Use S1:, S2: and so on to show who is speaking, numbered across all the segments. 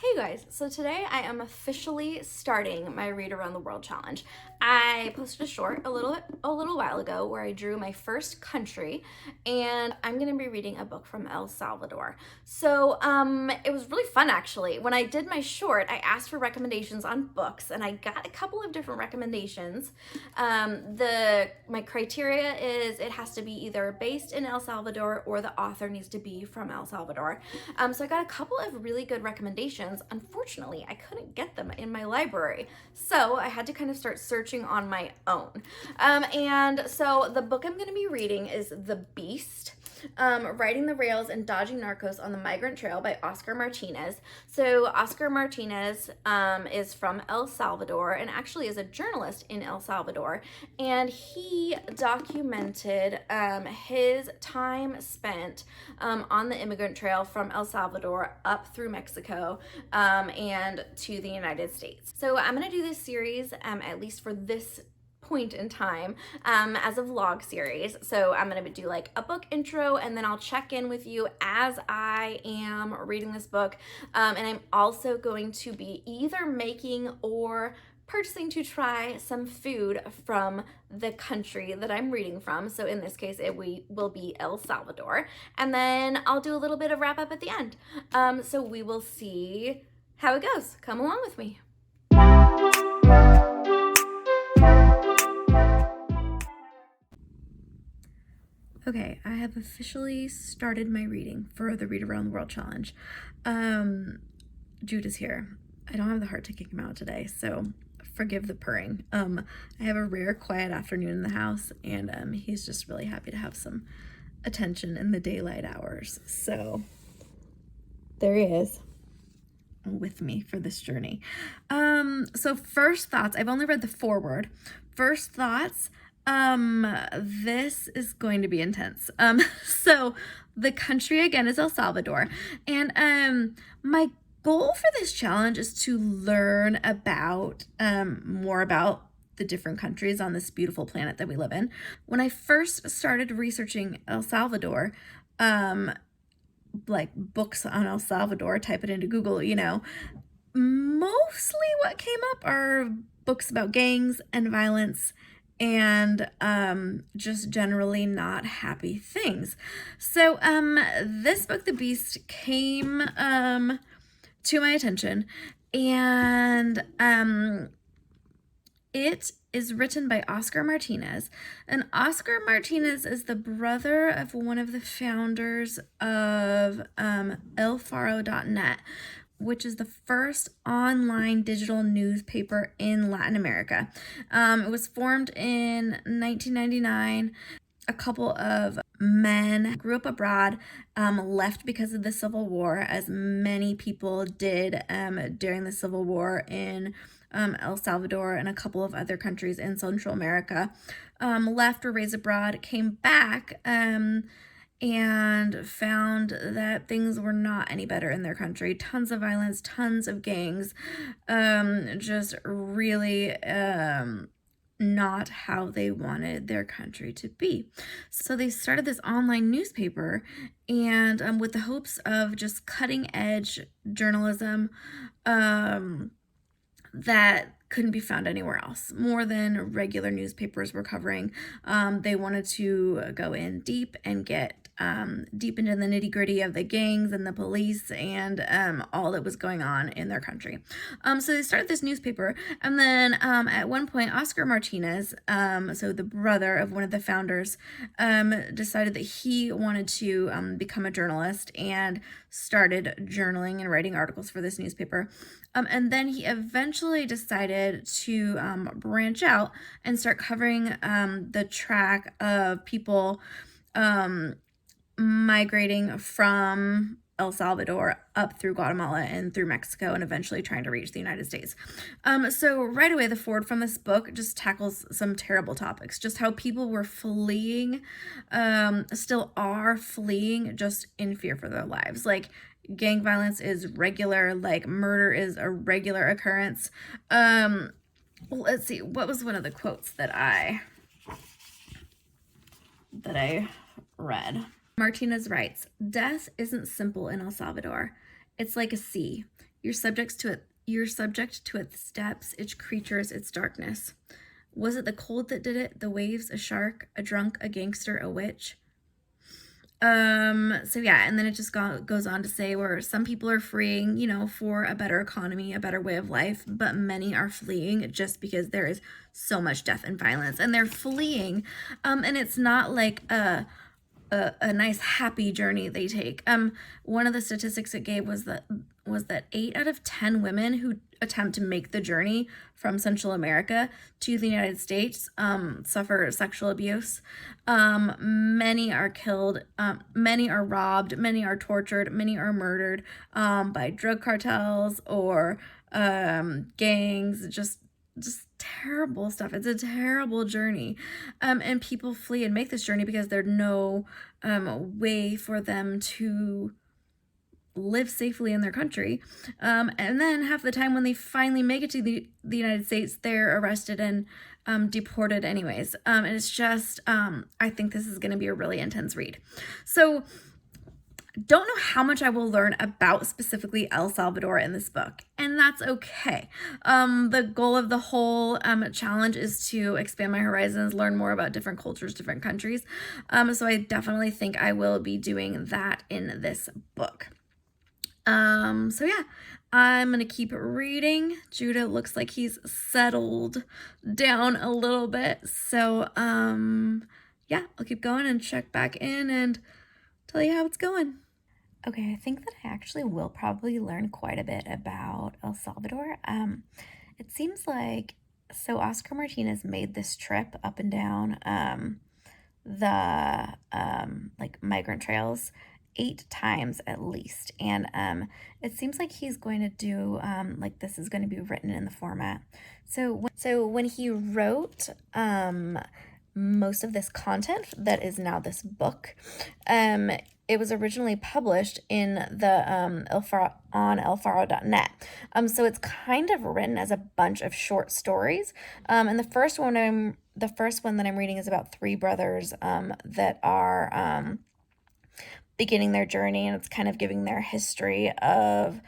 S1: Hey guys, so today I am officially starting my Read Around the World challenge. I posted a short a little while ago where I drew my first country, and I'm going to be reading a book from El Salvador. So it was really fun actually. When I did my short, I asked for recommendations on books and I got a couple of different recommendations. My criteria is it has to be either based in El Salvador or the author needs to be from El Salvador. So I got a couple of really good recommendations. Unfortunately, I couldn't get them in my library, so I had to kind of start searching on my own. And so the book I'm going to be reading is The Beast, Riding the Rails and Dodging Narcos on the Migrant Trail by Oscar Martinez. So Oscar Martinez is from El Salvador and actually is a journalist in El Salvador, and he documented his time spent on the immigrant trail from El Salvador up through Mexico and to the United States. So I'm going to do this series, at least for this point in time, as a vlog series. So I'm going to do like a book intro, and then I'll check in with you as I am reading this book. And I'm also going to be either making or purchasing to try some food from the country that I'm reading from. So in this case, it will be El Salvador. And then I'll do a little bit of wrap up at the end. So we will see how it goes. Come along with me. Okay, I have officially started my reading for the Read Around the World challenge. Jude is here. I don't have the heart to kick him out today, so forgive the purring. I have a rare quiet afternoon in the house, and he's just really happy to have some attention in the daylight hours. So there he is with me for this journey. So first thoughts, I've only read the foreword. First thoughts, this is going to be intense. So the country again is El Salvador, and my goal for this challenge is to learn about more about the different countries on this beautiful planet that we live in. When I first started researching El Salvador, like books on El Salvador, type it into Google, mostly what came up are books about gangs and violence and just generally not happy things. So this book, The Beast, came to my attention, and it is written by Oscar Martinez, and Oscar Martinez is the brother of one of the founders of elfaro.net, which is the first online digital newspaper in Latin America. It was formed in 1999. A couple of men grew up abroad, left because of the Civil War, as many people did during the Civil War in El Salvador and a couple of other countries in Central America. Left or raised abroad, came back, and found that things were not any better in their country. Tons of violence, tons of gangs, just really not how they wanted their country to be. So they started this online newspaper, and with the hopes of just cutting edge journalism that couldn't be found anywhere else, more than regular newspapers were covering. They wanted to go in deep and get deep into the nitty-gritty of the gangs and the police and all that was going on in their country. So they started this newspaper, and then at one point, Oscar Martinez, so the brother of one of the founders, decided that he wanted to become a journalist and started journaling and writing articles for this newspaper. And then he eventually decided to branch out and start covering the track of people migrating from El Salvador up through Guatemala and through Mexico, and eventually trying to reach the United States. So right away, the foreword from this book just tackles some terrible topics, just how people were fleeing, still are fleeing, just in fear for their lives. Like, gang violence is regular, like murder is a regular occurrence. Let's see, what was one of the quotes that I read? Martinez writes, "Death isn't simple in El Salvador. It's like a sea. You're subject to it. You're subject to its depths, its creatures, its darkness. Was it the cold that did it? The waves, a shark, a drunk, a gangster, a witch? So yeah, and then it just goes on to say where some people are freeing, you know, for a better economy, a better way of life, but many are fleeing just because there is so much death and violence, and they're fleeing, and it's not like a nice happy journey they take. One of the statistics it gave was that 8 out of 10 women who attempt to make the journey from Central America to the United States suffer sexual abuse. Many are killed, many are robbed, many are tortured, many are murdered by drug cartels or gangs, just terrible stuff. It's a terrible journey. And people flee and make this journey because there's no way for them to live safely in their country. And then half the time when they finally make it to the United States, they're arrested and deported anyways. And it's just, I think this is going to be a really intense read. So don't know how much I will learn about specifically El Salvador in this book, and that's okay. The goal of the whole challenge is to expand my horizons, learn more about different cultures, different countries. So I definitely think I will be doing that in this book. So yeah, I'm gonna keep reading. Judah looks like he's settled down a little bit. So yeah, I'll keep going and check back in and tell you how it's going. Okay, I think that I actually will probably learn quite a bit about El Salvador. It seems like, so Oscar Martinez made this trip up and down the like migrant trails 8 times at least, and it seems like he's going to do like this is going to be written in the format. So when he wrote most of this content that is now this book, it was originally published in the on elfaro.net. So it's kind of written as a bunch of short stories. And the first one that I'm reading is about 3 brothers that are beginning their journey, and it's kind of giving their history of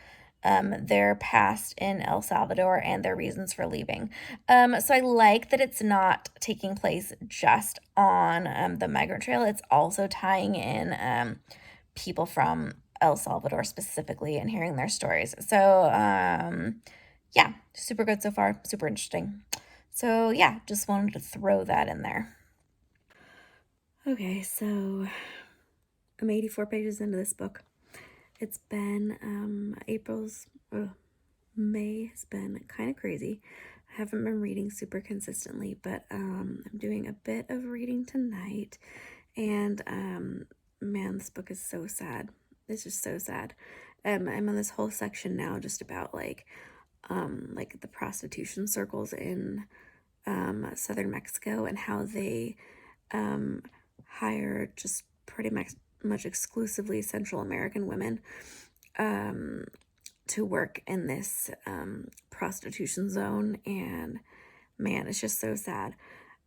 S1: their past in El Salvador and their reasons for leaving. So I like that it's not taking place just on the migrant trail. It's also tying in people from El Salvador specifically and hearing their stories. So yeah, super good so far, super interesting. So yeah, just wanted to throw that in there. Okay, so I'm 84 pages into this book. It's been May has been kind of crazy. I haven't been reading super consistently, but I'm doing a bit of reading tonight, and man, this book is so sad. It's just so sad. I'm on this whole section now just about like the prostitution circles in southern Mexico and how they hire just pretty much exclusively Central American women to work in this prostitution zone, and man, it's just so sad.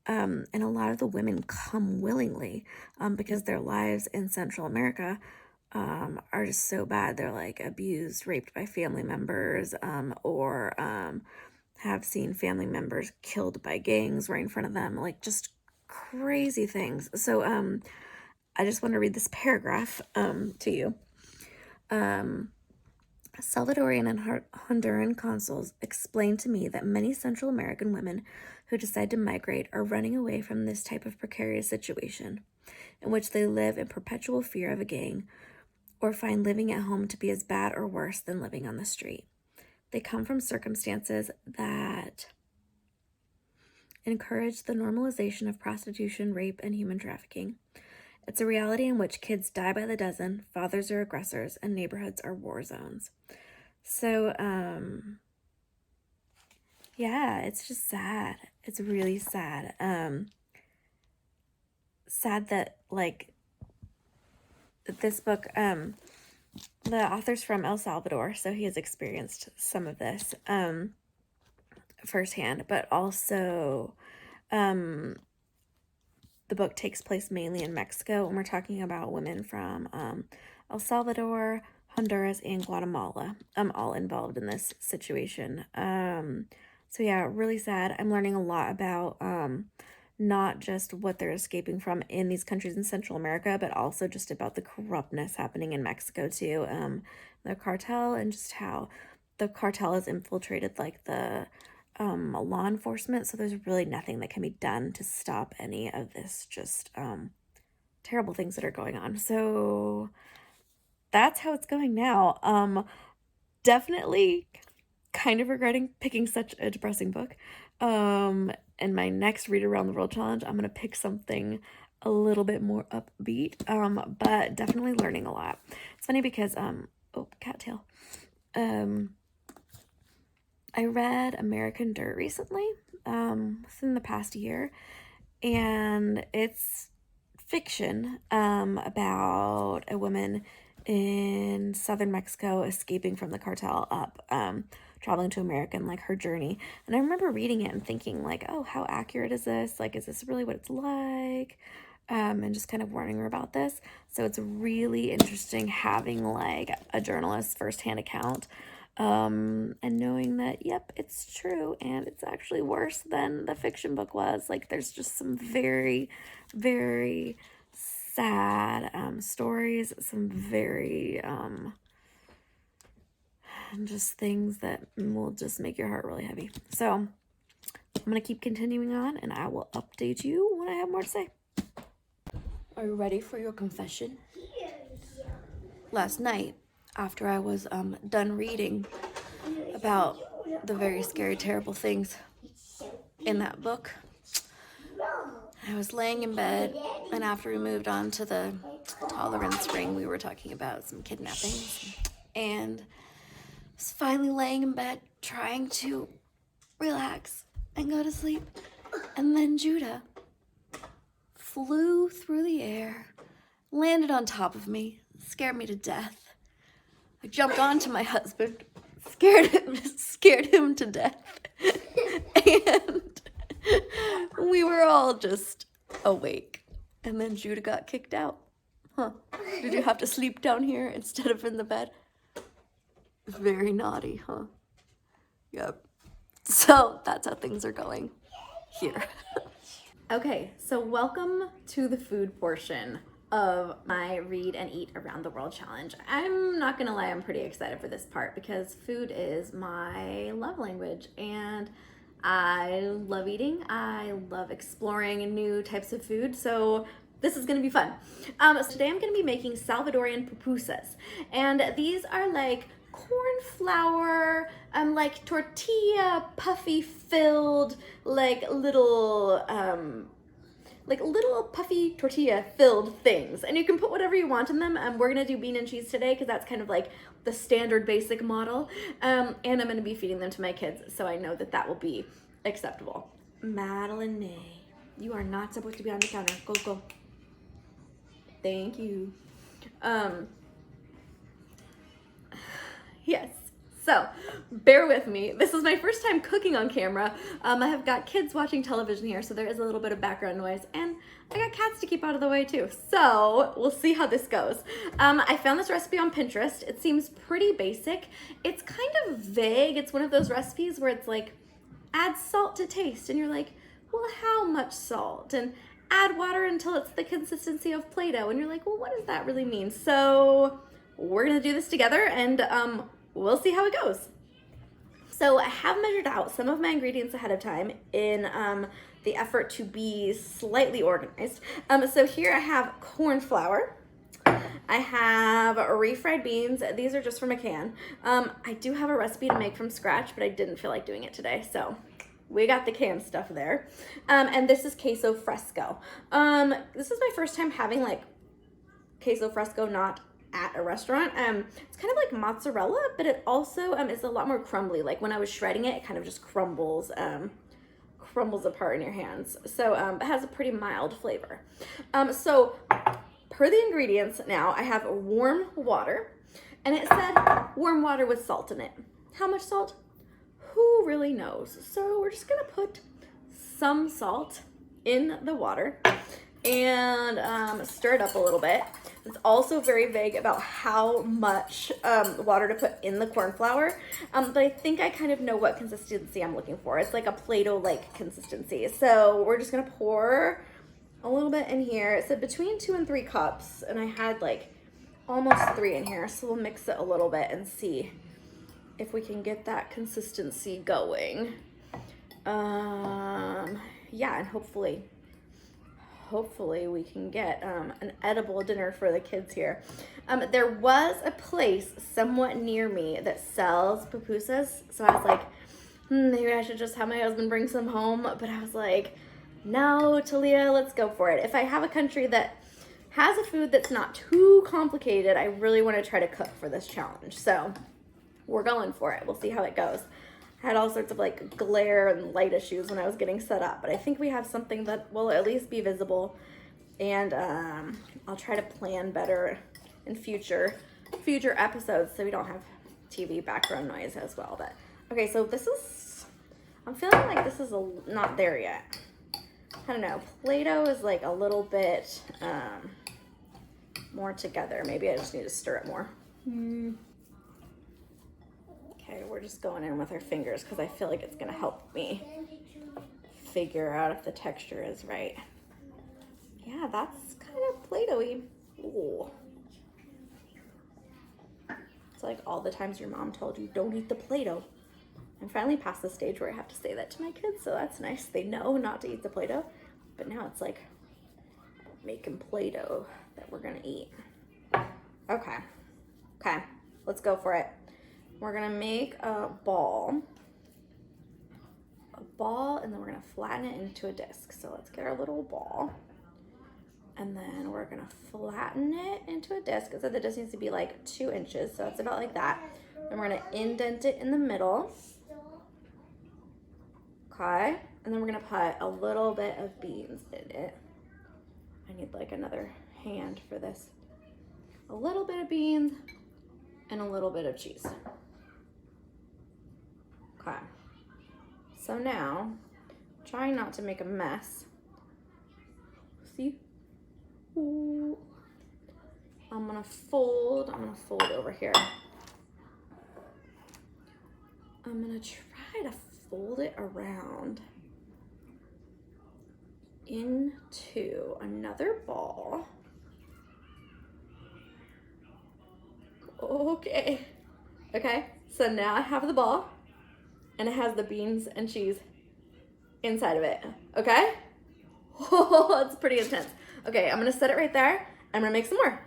S1: And a lot of the women come willingly because their lives in Central America are just so bad. They're like abused, raped by family members, or have seen family members killed by gangs right in front of them, like just crazy things. So I just want to read this paragraph to you. Salvadorian and Honduran consuls explained to me that many Central American women who decide to migrate are running away from this type of precarious situation, in which they live in perpetual fear of a gang or find living at home to be as bad or worse than living on the street. They come from circumstances that encourage the normalization of prostitution, rape, and human trafficking. It's a reality in which kids die by the dozen, fathers are aggressors, and neighborhoods are war zones. So, yeah, it's just sad. It's really sad. Sad that, like, this book, the author's from El Salvador, so he has experienced some of this firsthand, but also the book takes place mainly in Mexico, and we're talking about women from El Salvador, Honduras, and Guatemala all involved in this situation. So yeah, really sad. I'm learning a lot about not just what they're escaping from in these countries in Central America, but also just about the corruptness happening in Mexico too. The cartel, and just how the cartel has infiltrated like the law enforcement. So there's really nothing that can be done to stop any of this just terrible things that are going on. So that's how it's going now. Definitely kind of regretting picking such a depressing book. In my next Read Around the World challenge, I'm gonna pick something a little bit more upbeat. But definitely learning a lot. It's funny because oh, cattail. I read American Dirt recently, within the past year, and it's fiction about a woman in southern Mexico escaping from the cartel up, traveling to America, and like her journey. And I remember reading it and thinking like, oh, how accurate is this? Like, is this really what it's like? And just kind of warning her about this. So it's really interesting having like a journalist's firsthand account, and knowing that, yep, it's true, and it's actually worse than the fiction book was. Like, there's just some very, very sad stories, some very just things that will just make your heart really heavy. So I'm gonna keep continuing on, and I will update you when I have more to say. Are you ready for your confession? Last night, after I was done reading about the very scary, terrible things in that book, I was laying in bed, and after we moved on to the tolerance ring, we were talking about some kidnappings, and I was finally laying in bed trying to relax and go to sleep, and then Judah flew through the air, landed on top of me, scared me to death. I jumped onto my husband, scared him to death, and we were all just awake. And then Judah got kicked out. Huh? Did you have to sleep down here instead of in the bed? Very naughty, huh? Yep. So that's how things are going here. Okay, so welcome to the food portion of my Read and Eat Around the World challenge. I'm not gonna lie, I'm pretty excited for this part because food is my love language, and I love eating. I love exploring new types of food, so this is gonna be fun. So today I'm gonna be making Salvadorian pupusas, and these are like corn flour, like tortilla puffy filled, like little puffy tortilla filled things, and you can put whatever you want in them. We're gonna do bean and cheese today because that's kind of like the standard basic model, and I'm gonna be feeding them to my kids, so I know that that will be acceptable. Madeline May, you are not supposed to be on the counter. Go, go. Thank you. Yes. So, bear with me. This is my first time cooking on camera. I have got kids watching television here, so there is a little bit of background noise, and I got cats to keep out of the way too. So, we'll see how this goes. I found this recipe on Pinterest. It seems pretty basic. It's kind of vague. It's one of those recipes where it's like, add salt to taste, and you're like, well, how much salt? And add water until it's the consistency of Play-Doh, and you're like, well, what does that really mean? So, we're gonna do this together, and we'll see how it goes. So I have measured out some of my ingredients ahead of time in the effort to be slightly organized. So here I have corn flour. I have refried beans. These are just from a can. I do have a recipe to make from scratch, but I didn't feel like doing it today, so we got the canned stuff there. And this is queso fresco. This is my first time having like queso fresco, not at a restaurant. It's kind of like mozzarella, but it also is a lot more crumbly. Like when I was shredding it, it kind of just crumbles apart in your hands. So it has a pretty mild flavor. So per the ingredients now, I have warm water, and it said warm water with salt in it. How much salt? Who really knows? So we're just gonna put some salt in the water and stir it up a little bit. It's also very vague about how much water to put in the corn flour, but I think I kind of know what consistency I'm looking for. It's like a Play-Doh-like consistency. So we're just gonna pour a little bit in here. It said between 2 and 3 cups, and I had like almost 3 in here. So we'll mix it a little bit and see if we can get that consistency going. Yeah, and hopefully we can get an edible dinner for the kids here. There was a place somewhat near me that sells pupusas, so I was like, maybe I should just have my husband bring some home, but I was like, no, Talia, let's go for it. If I have a country that has a food that's not too complicated, I really want to try to cook for this challenge, so we're going for it. We'll see how it goes. I had all sorts of like glare and light issues when I was getting set up, but I think we have something that will at least be visible, and I'll try to plan better in future episodes so we don't have TV background noise as well. But okay, so I'm feeling like this is not there yet. I don't know, Play-Doh is like a little bit more together. Maybe I just need to stir it more. Okay, we're just going in with our fingers because I feel like it's gonna help me figure out if the texture is right. Yeah, that's kind of Play-Doh-y. Ooh. It's like all the times your mom told you, don't eat the Play-Doh. I'm finally past the stage where I have to say that to my kids, so that's nice. They know not to eat the Play-Doh, but now it's like making Play-Doh that we're gonna eat. Okay, let's go for it. We're gonna make a ball, and then we're gonna flatten it into a disc. So let's get our little ball, and then we're gonna flatten it into a disc. So the disc needs to be like 2 inches, so it's about like that. And we're gonna indent it in the middle. Okay, and then we're gonna put a little bit of beans in it. I need like another hand for this. A little bit of beans and a little bit of cheese. Okay, so now, trying not to make a mess. See? Ooh. I'm gonna fold over here. I'm gonna try to fold it around into another ball. Okay, so now I have the ball, and it has the beans and cheese inside of it, okay? Oh, it's pretty intense. Okay, I'm gonna set it right there. I'm gonna make some more.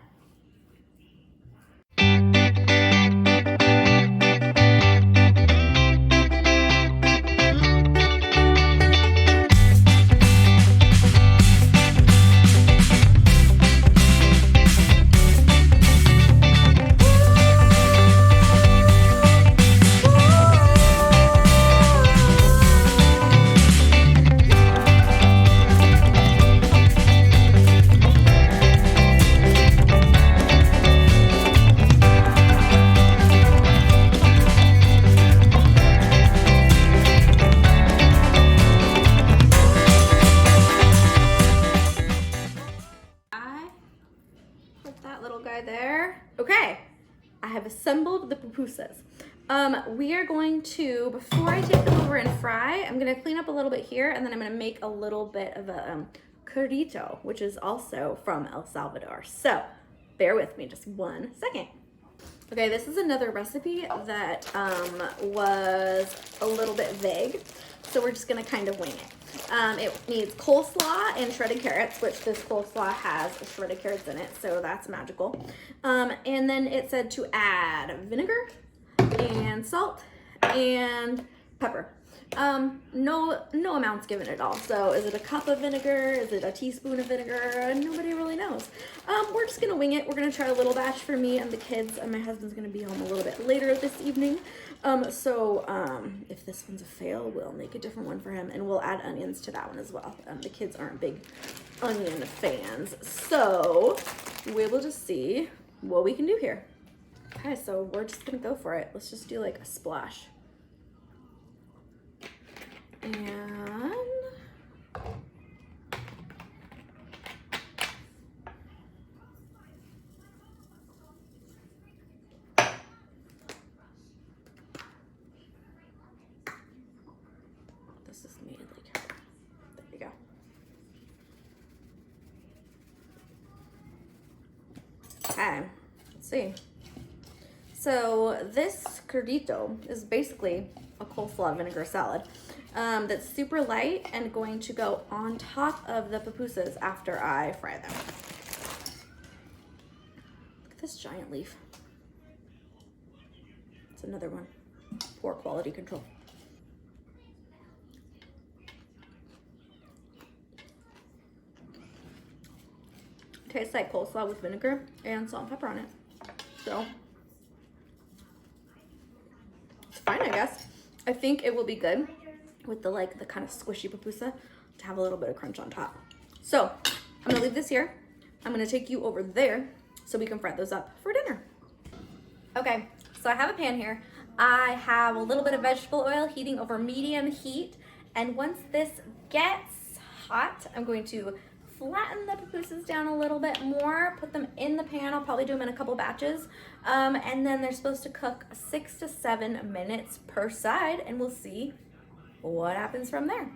S1: There. Okay, I have assembled the pupusas. We are going to, before I take them over and fry, I'm gonna clean up a little bit here, and then I'm gonna make a little bit of a curtido, which is also from El Salvador. So bear with me just 1 second. Okay, this is another recipe that was a little bit vague, so we're just gonna kind of wing it. It needs coleslaw and shredded carrots, which this coleslaw has shredded carrots in it, so that's magical. And then it said to add vinegar and salt and pepper. No amounts given at all. So is it a cup of vinegar? Is it a teaspoon of vinegar? Nobody really knows. We're just gonna wing it. We're gonna try a little batch for me and the kids, and my husband's gonna be home a little bit later this evening. If this one's a fail, we'll make a different one for him, and we'll add onions to that one as well. The kids aren't big onion fans, so we will just see what we can do here. Okay, so we're just gonna go for it. Let's just do like a splash. And Okay, let's see. So this curtido is basically a coleslaw vinegar salad that's super light and going to go on top of the pupusas after I fry them. Look at this giant leaf. It's another one. Poor quality control. Tastes like coleslaw with vinegar and salt and pepper on it. So it's fine, I guess. I think it will be good with the kind of squishy pupusa to have a little bit of crunch on top. So I'm gonna leave this here. I'm gonna take you over there so we can fry those up for dinner. Okay, so I have a pan here. I have a little bit of vegetable oil heating over medium heat. And once this gets hot, I'm going to flatten the pupusas down a little bit more, put them in the pan. I'll probably do them in a couple batches. And then they're supposed to cook 6 to 7 minutes per side, and we'll see what happens from there.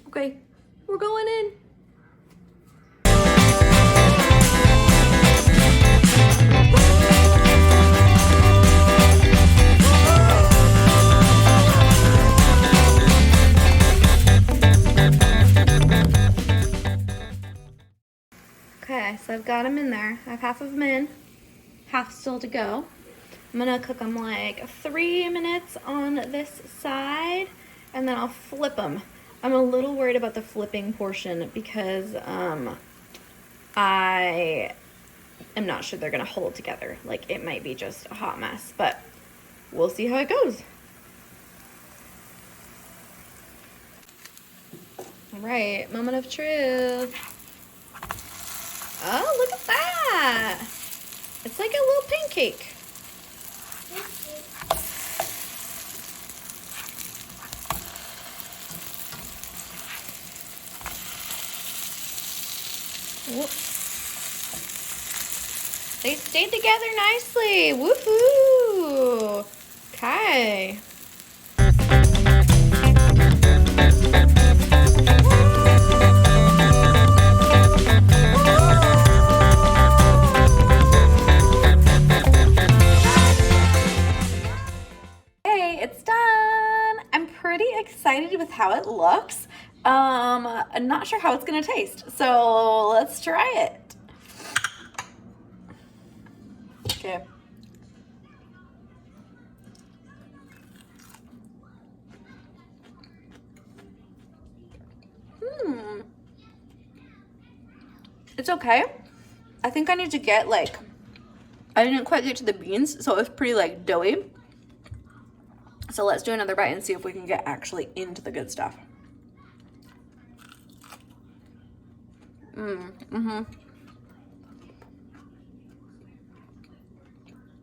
S1: Okay, we're going in. Okay, so I've got them in there. I have half of them in, half still to go. I'm gonna cook them like 3 minutes on this side, and then I'll flip them. I'm a little worried about the flipping portion because I am not sure they're gonna hold together. Like, it might be just a hot mess, but we'll see how it goes. All right, moment of truth. Oh, look at that. It's like a little pancake. Whoops. They stayed together nicely. Woohoo. Okay. Excited with how it looks. I'm not sure how it's gonna taste, so let's try it. Okay. It's okay. I think I need to get I didn't quite get to the beans, so it was pretty doughy. So let's do another bite and see if we can get actually into the good stuff.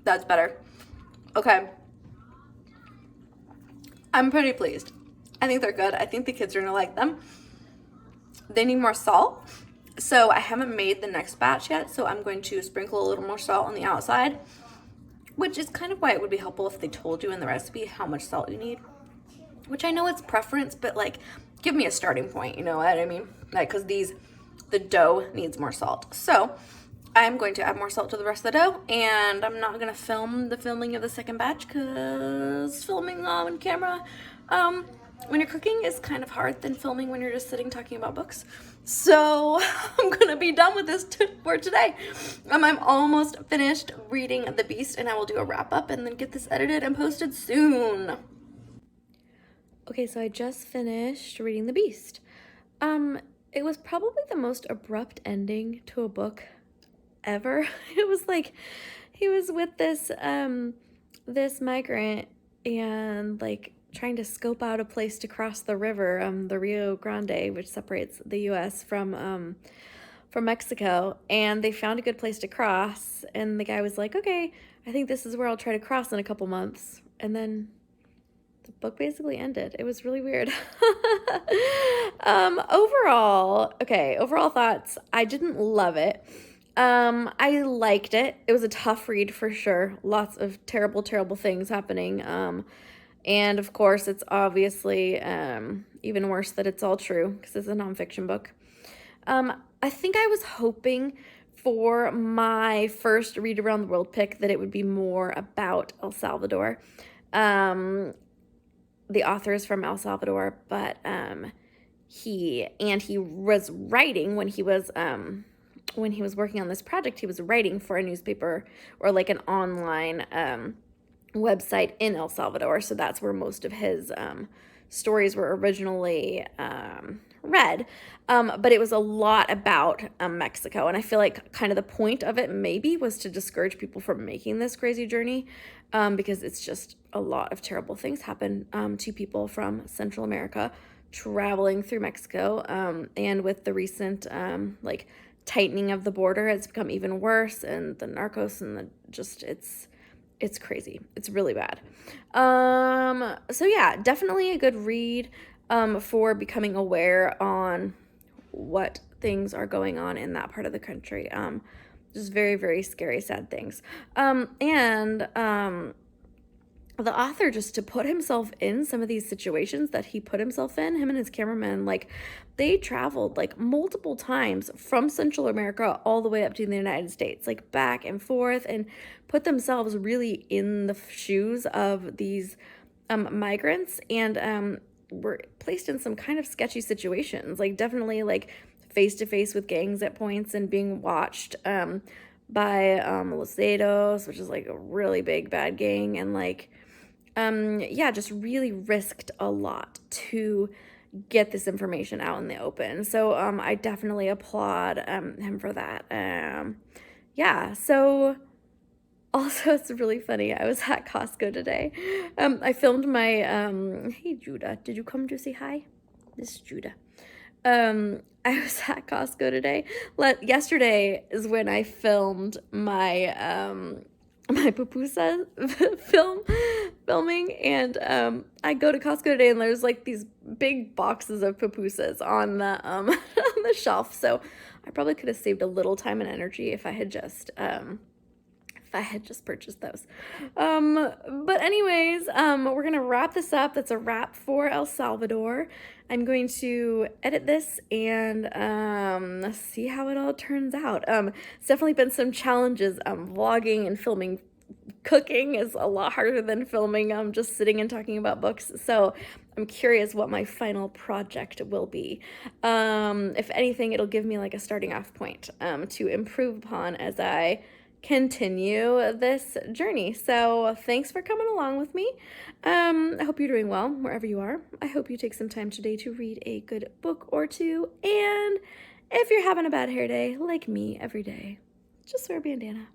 S1: That's better. Okay. I'm pretty pleased. I think they're good. I think the kids are gonna like them. They need more salt. So I haven't made the next batch yet, so I'm going to sprinkle a little more salt on the outside, which is kind of why it would be helpful if they told you in the recipe how much salt you need, which I know it's preference, but give me a starting point, you know what I mean? Because the dough needs more salt. So I'm going to add more salt to the rest of the dough, and I'm not gonna film the filming of the second batch because filming on camera, when you're cooking is kind of hard than filming when you're just sitting talking about books. So I'm gonna be done with this for today. I'm almost finished reading The Beast, and I will do a wrap up and then get this edited and posted soon. Okay, so I just finished reading The Beast. It was probably the most abrupt ending to a book ever. It was he was with this this migrant and trying to scope out a place to cross the river, the Rio Grande, which separates the U.S. from Mexico, and they found a good place to cross, and the guy was like, okay, I think this is where I'll try to cross in a couple months, and then the book basically ended. It was really weird. Overall thoughts, I didn't love it. I liked it. It was a tough read for sure. Lots of terrible, terrible things happening. And of course, it's obviously even worse that it's all true because it's a nonfiction book. I think I was hoping for my first read around the world pick that it would be more about El Salvador. The author is from El Salvador, but he was writing when he was working on this project. He was writing for a newspaper or like an online website in El Salvador, so that's where most of his stories were originally read. But it was a lot about Mexico, and I feel like kind of the point of it maybe was to discourage people from making this crazy journey, because it's just a lot of terrible things happen to people from Central America traveling through Mexico, and with the recent like tightening of the border, it's become even worse, and the narcos and it's crazy. It's really bad. So yeah, definitely a good read for becoming aware on what things are going on in that part of the country. Just very, very scary, sad things. The author, just to put himself in some of these situations that he put himself in, him and his cameraman, like they traveled like multiple times from Central America all the way up to the United States, like back and forth, and put themselves really in the shoes of these migrants, and were placed in some kind of sketchy situations, like definitely like face to face with gangs at points and being watched by Los Zetos, which is like a really big bad gang, and like yeah, just really risked a lot to get this information out in the open. So I definitely applaud him for that. Yeah, so also it's really funny. I was at Costco today. I filmed my hey Judah, did you come to say hi? This is Judah. I was at Costco today. Yesterday is when I filmed my my pupusa filming, and I go to Costco today, and there's like these big boxes of pupusas on the on the shelf. So I probably could have saved a little time and energy if I had just purchased those. But anyways, we're gonna wrap this up. That's a wrap for El Salvador. I'm going to edit this and see how it all turns out. It's definitely been some challenges. Vlogging and filming cooking is a lot harder than filming just sitting and talking about books. So I'm curious what my final project will be. If anything, it'll give me like a starting off point to improve upon as I continue this journey. So thanks for coming along with me. I hope you're doing well wherever you are. I hope you take some time today to read a good book or two. And if you're having a bad hair day, like me every day, just wear a bandana.